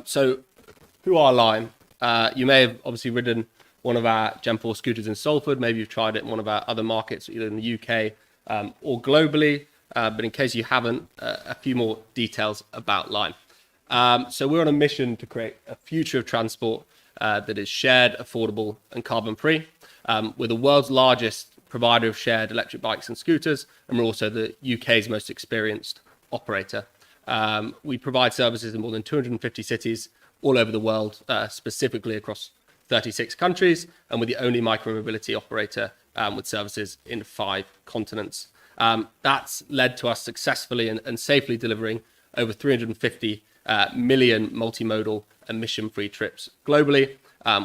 So who are Lime? You may have obviously ridden one of our Gen 4 scooters in Salford. Maybe you've tried it in one of our other markets, either in the UK or globally. But in case you haven't, a few more details about Lime. So we're on a mission to create a future of transport that is shared, affordable, and carbon-free. We're the world's largest provider of shared electric bikes and scooters, and we're also the UK's most experienced operator. We provide services in more than 250 cities all over the world, specifically across 36 countries, and we're the only micromobility operator with services in 5 continents. That's led to us successfully and safely delivering over 350 million multimodal emission-free trips globally,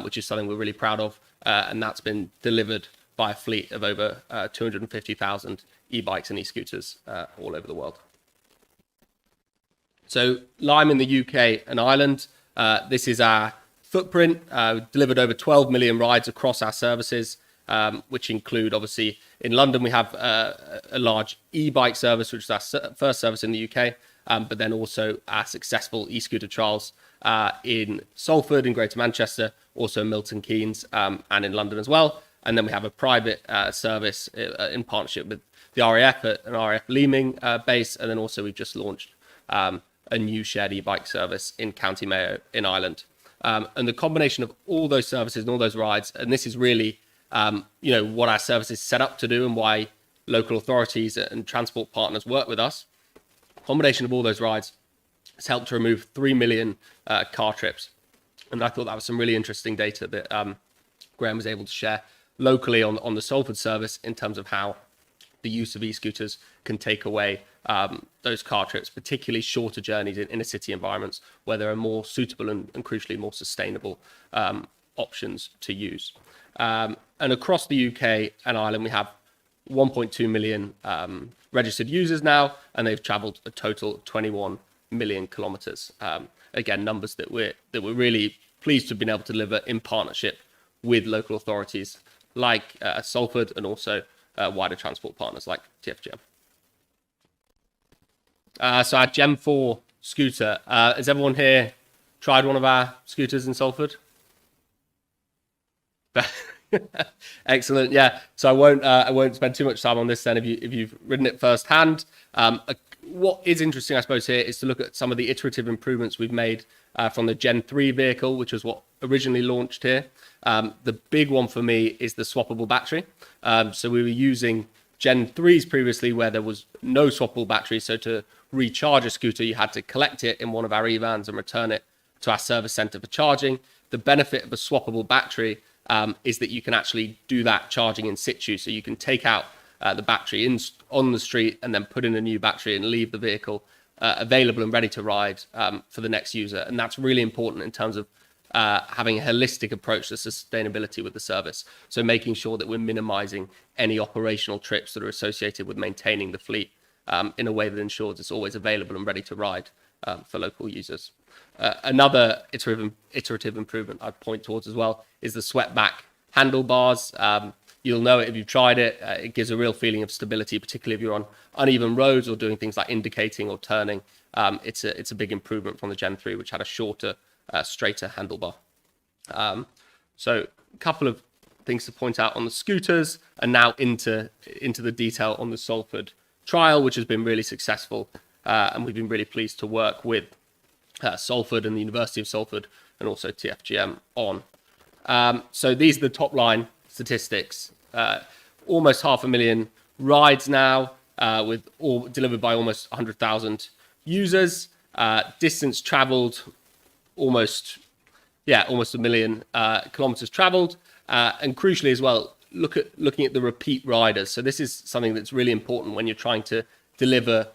which is something we're really proud of, and that's been delivered by a fleet of over 250,000 e-bikes and e-scooters all over the world. So Lime in the UK and Ireland, this is our footprint. Delivered over 12 million rides across our services, which include, obviously, in London, we have a large e-bike service, which is our first service in the UK, but then also our successful e-scooter trials in Salford, in Greater Manchester, also Milton Keynes, and in London as well. And then we have a private service in partnership with the RAF at an RAF Leeming base. And then also we've just launched a new shared e-bike service in County Mayo in Ireland. And the combination of all those services and all those rides, and this is really what our service is set up to do and why local authorities and transport partners work with us. Combination of all those rides has helped to remove 3 million car trips. And I thought that was some really interesting data that Graham was able to share locally on the Salford service in terms of how the use of e-scooters can take away those car trips, particularly shorter journeys in inner city environments where there are more suitable and crucially more sustainable options to use. And across the UK and Ireland, we have 1.2 million registered users now, and they've travelled a total of 21 million kilometres. Again, numbers that we're really pleased to have been able to deliver in partnership with local authorities like Salford and also wider transport partners like TfGM. So our Gen 4 scooter, has everyone here tried one of our scooters in Salford? Excellent. Yeah. So I won't spend too much time on this then if you've ridden it firsthand. What is interesting, I suppose, here is to look at some of the iterative improvements we've made from the Gen 3 vehicle, which was what originally launched here. The big one for me is the swappable battery. So we were using Gen 3s previously where there was no swappable battery. So to recharge a scooter, you had to collect it in one of our e-vans and return it to our service center for charging. The benefit of a swappable battery is that you can actually do that charging in situ. So you can take out the battery on the street and then put in a new battery and leave the vehicle available and ready to ride for the next user. And that's really important in terms of having a holistic approach to sustainability with the service. So making sure that we're minimizing any operational trips that are associated with maintaining the fleet in a way that ensures it's always available and ready to ride for local users. Another iterative improvement I'd point towards as well is the swept back handlebars. You'll know it if you've tried it. It gives a real feeling of stability, particularly if you're on uneven roads or doing things like indicating or turning. It's a big improvement from the Gen 3, which had a shorter, straighter handlebar. So a couple of things to point out on the scooters, and now into the detail on the Salford trial, which has been really successful. And we've been really pleased to work with Salford and the University of Salford and also TfGM on. So these are the top line statistics. Almost 500,000 rides now, delivered by almost 100,000 users. Distance travelled almost 1 million kilometers travelled. And crucially as well, looking at the repeat riders. So this is something that's really important when you're trying to deliver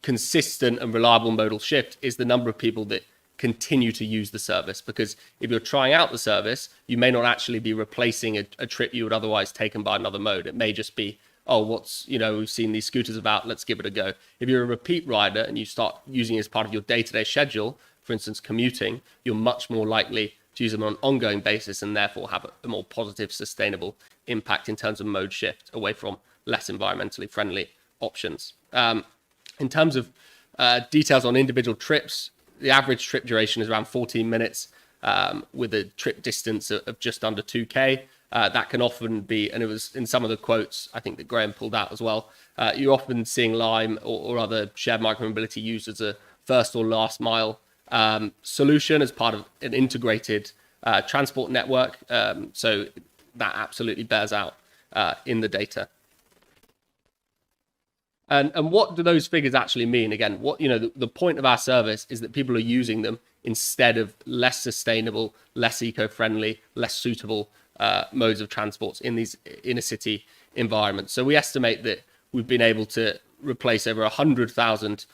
consistent and reliable modal shift, is the number of people that continue to use the service. Because if you're trying out the service, you may not actually be replacing a trip you would otherwise taken by another mode. It may just be, we've seen these scooters about, let's give it a go. If you're a repeat rider and you start using it as part of your day-to-day schedule, for instance, commuting, you're much more likely to use them on an ongoing basis and therefore have a more positive, sustainable impact in terms of mode shift away from less environmentally friendly options. In terms of details on individual trips, the average trip duration is around 14 minutes, with a trip distance of just under 2K. That can often be, and it was in some of the quotes I think that Graham pulled out as well, you're often seeing Lime or other shared micromobility used as a first or last mile solution as part of an integrated transport network. So that absolutely bears out in the data. And what do those figures actually mean? Again, the point of our service is that people are using them instead of less sustainable, less eco-friendly, less suitable modes of transport in these inner city environments. So we estimate that we've been able to replace over 100,000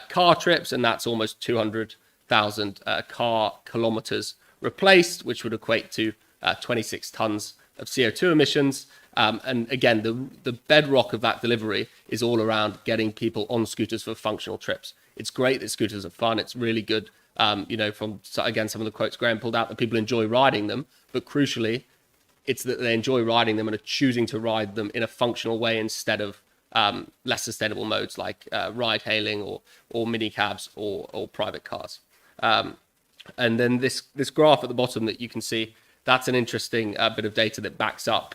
car trips, and that's almost 200,000 car kilometers replaced, which would equate to 26 tons of CO2 emissions. And again, the bedrock of that delivery is all around getting people on scooters for functional trips. It's great that scooters are fun. It's really good, from, again, some of the quotes Graham pulled out, that people enjoy riding them. But crucially, it's that they enjoy riding them and are choosing to ride them in a functional way instead of less sustainable modes like ride hailing or mini cabs or private cars. And then this graph at the bottom that you can see, that's an interesting bit of data that backs up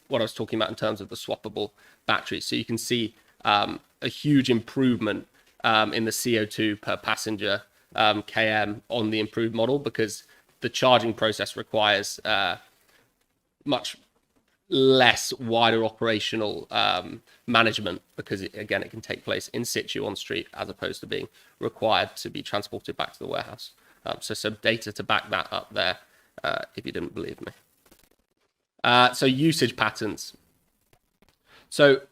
what I was talking about in terms of the swappable batteries. So you can see a huge improvement in the CO2 per passenger km on the improved model, because the charging process requires much less wider operational management, because it can take place in situ on street as opposed to being required to be transported back to the warehouse. So some data to back that up there, if you didn't believe me. So usage patterns. So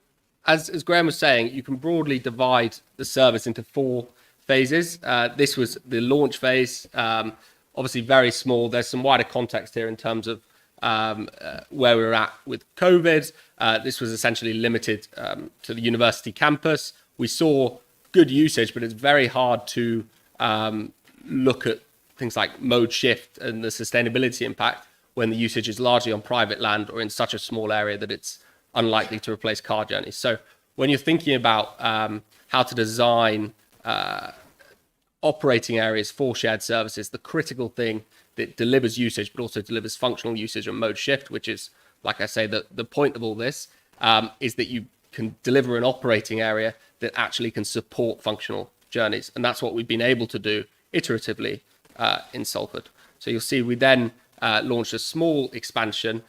as Graham was saying, you can broadly divide the service into 4 phases. This was the launch phase, obviously very small. There's some wider context here in terms of where we were at with COVID. This was essentially limited to the university campus. We saw good usage, but it's very hard to look at things like mode shift and the sustainability impact when the usage is largely on private land or in such a small area that it's unlikely to replace car journeys. So when you're thinking about how to design operating areas for shared services, the critical thing that delivers usage but also delivers functional usage and mode shift, which is, like I say, the point of all this, is that you can deliver an operating area that actually can support functional journeys. And that's what we've been able to do iteratively in Salford. So you'll see we then launched a small expansion,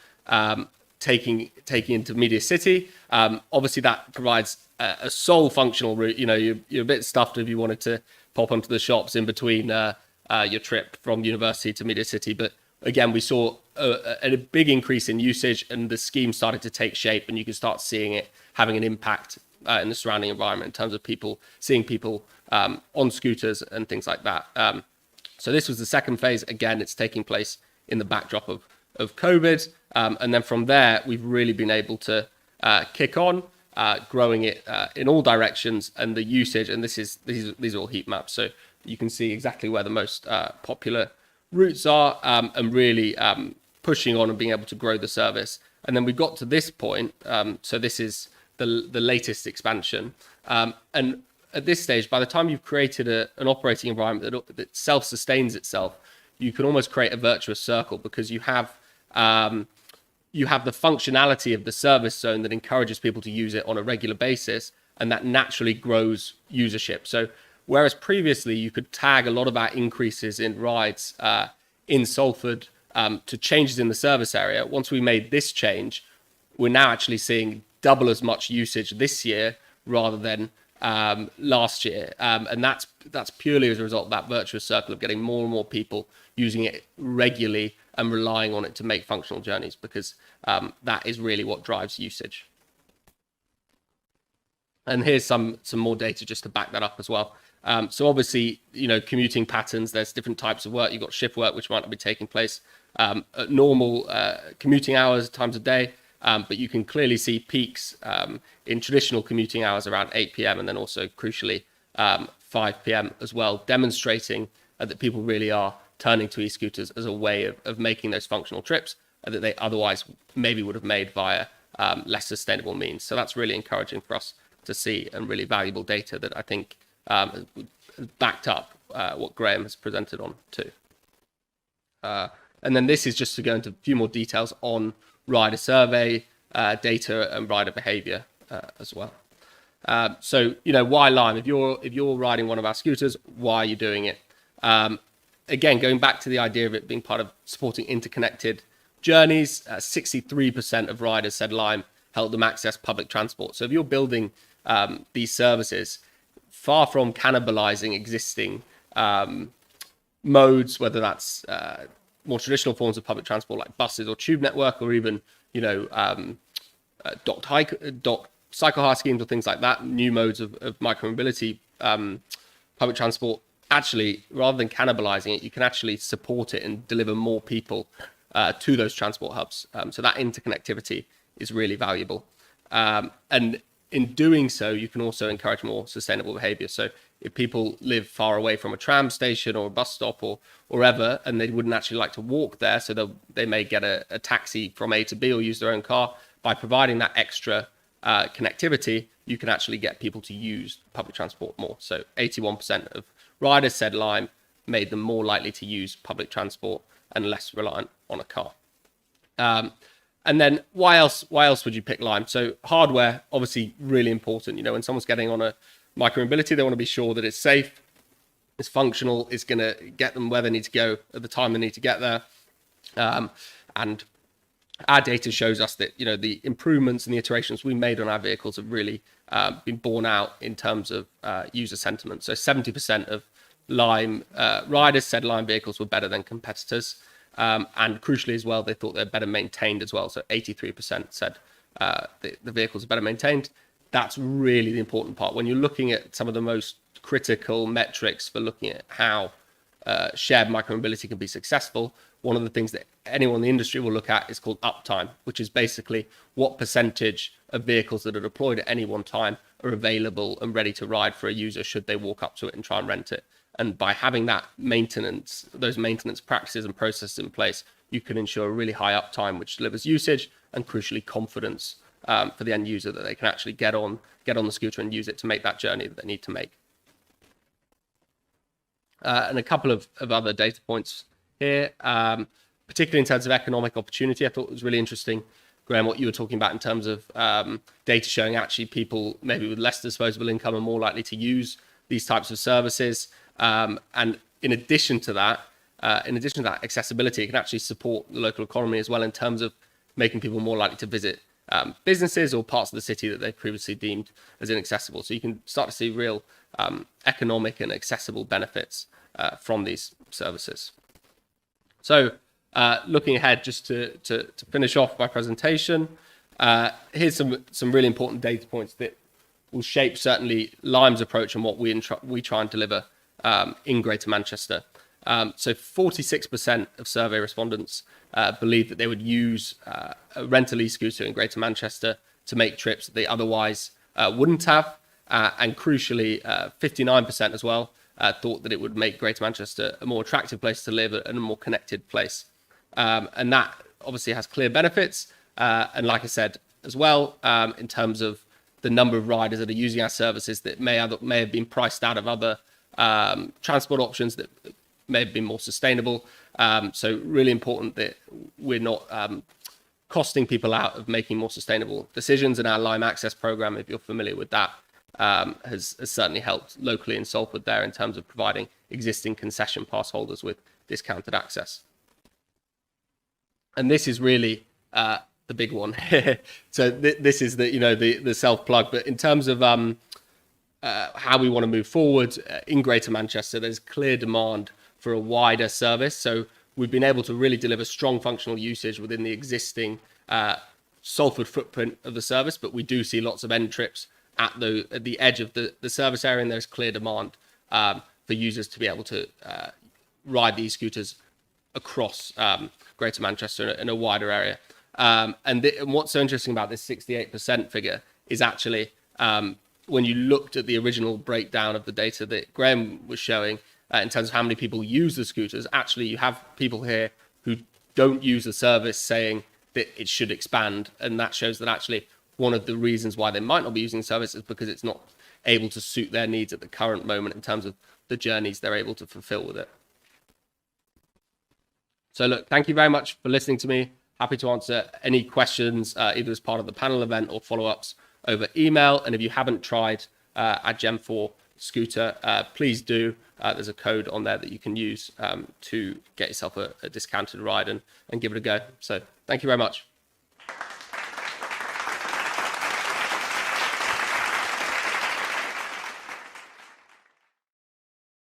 taking into Media City. Obviously, that provides a sole functional route. You're a bit stuffed if you wanted to pop onto the shops in between your trip from university to Media City. But again, we saw a big increase in usage, and the scheme started to take shape, and you can start seeing it having an impact in the surrounding environment in terms of seeing people on scooters and things like that. So this was the second phase. Again, it's taking place in the backdrop of COVID. And then from there, we've really been able to kick on, growing it in all directions, and the usage, and these are all heat maps. So you can see exactly where the most popular routes are, and really pushing on and being able to grow the service. And then we got to this point. So this is the latest expansion. And at this stage, by the time you've created an operating environment that self-sustains itself, you can almost create a virtuous circle, because you have the functionality of the service zone that encourages people to use it on a regular basis, and that naturally grows usership. So whereas previously you could tag a lot of our increases in rides in Salford to changes in the service area, once we made this change, we're now actually seeing double as much usage this year rather than last year. And that's purely as a result of that virtuous circle of getting more and more people using it regularly and relying on it to make functional journeys, because that is really what drives usage. And here's some more data just to back that up as well. So obviously, commuting patterns, there's different types of work. You've got shift work, which might not be taking place at normal commuting hours, times of day. But you can clearly see peaks in traditional commuting hours around 8 p.m. and then also, crucially, 5 p.m. as well, demonstrating that people really are turning to e-scooters as a way of making those functional trips that they otherwise maybe would have made via less sustainable means. So that's really encouraging for us to see, and really valuable data that I think backed up what Graham has presented on too. And then this is just to go into a few more details on rider survey data and rider behavior as well. So, why Lime? If you're riding one of our scooters, why are you doing it? Again, going back to the idea of it being part of supporting interconnected journeys, 63% of riders said Lime helped them access public transport. So if you're building these services, far from cannibalizing existing modes, whether that's more traditional forms of public transport like buses or tube network, or even docked cycle hire schemes or things like that, new modes of micromobility, public transport, actually, rather than cannibalizing it, you can actually support it and deliver more people to those transport hubs. So that interconnectivity is really valuable. And in doing so, you can also encourage more sustainable behavior. So if people live far away from a tram station or a bus stop or wherever, and they wouldn't actually like to walk there, so they may get a taxi from A to B or use their own car, by providing that extra connectivity, you can actually get people to use public transport more. So 81% of riders said Lime made them more likely to use public transport and less reliant on a car. And then why else would you pick Lime? So hardware, obviously really important. When someone's getting on a micromobility, they want to be sure that it's safe, it's functional, it's going to get them where they need to go at the time they need to get there. And our data shows us that, the improvements and the iterations we made on our vehicles have really been borne out in terms of user sentiment. So 70% of Lime riders said Lime vehicles were better than competitors. And crucially as well, they thought they're better maintained as well. So 83% said the vehicles are better maintained. That's really the important part. When you're looking at some of the most critical metrics for looking at how shared micromobility can be successful, one of the things that anyone in the industry will look at is called uptime, which is basically what percentage of vehicles that are deployed at any one time are available and ready to ride for a user should they walk up to it and try and rent it. And by having that those maintenance practices and processes in place, you can ensure a really high uptime, which delivers usage and crucially confidence for the end user that they can actually get on the scooter and use it to make that journey that they need to make. And a couple of other data points here, particularly in terms of economic opportunity. I thought it was really interesting, Graham, what you were talking about in terms of data showing actually people maybe with less disposable income are more likely to use these types of services. And in addition to that, accessibility, it can actually support the local economy as well in terms of making people more likely to visit businesses or parts of the city that they previously deemed as inaccessible. So you can start to see real economic and accessible benefits from these services. So looking ahead, just to finish off my presentation, here's some really important data points that will shape certainly Lime's approach and what we try and deliver in Greater Manchester. So 46% of survey respondents believe that they would use a rental e-scooter in Greater Manchester to make trips that they otherwise wouldn't have. And crucially, 59% as well thought that it would make Greater Manchester a more attractive place to live and a more connected place. And that obviously has clear benefits. And like I said as well, in terms of the number of riders that are using our services that may have been priced out of other transport options that may have been more sustainable. So really important that we're not costing people out of making more sustainable decisions. And our Lime Access program, if you're familiar with that, has certainly helped locally in Salford there in terms of providing existing concession pass holders with discounted access. And this is really the big one. So this is the self plug. But in terms of how we want to move forward in Greater Manchester, there's clear demand for a wider service. So we've been able to really deliver strong functional usage within the existing Salford footprint of the service, but we do see lots of end trips at the edge of the service area, and there's clear demand for users to be able to ride these scooters across Greater Manchester in a wider area. And what's so interesting about this 68% figure is actually when you looked at the original breakdown of the data that Graham was showing in terms of how many people use the scooters, actually you have people here who don't use the service saying that it should expand. And that shows that actually one of the reasons why they might not be using the service is because it's not able to suit their needs at the current moment in terms of the journeys they're able to fulfill with it. So look, thank you very much for listening to me. Happy to answer any questions, either as part of the panel event or follow-ups over email. And if you haven't tried a Gen 4 scooter, please do. There's a code on there that you can use to get yourself a discounted ride and give it a go. So thank you very much.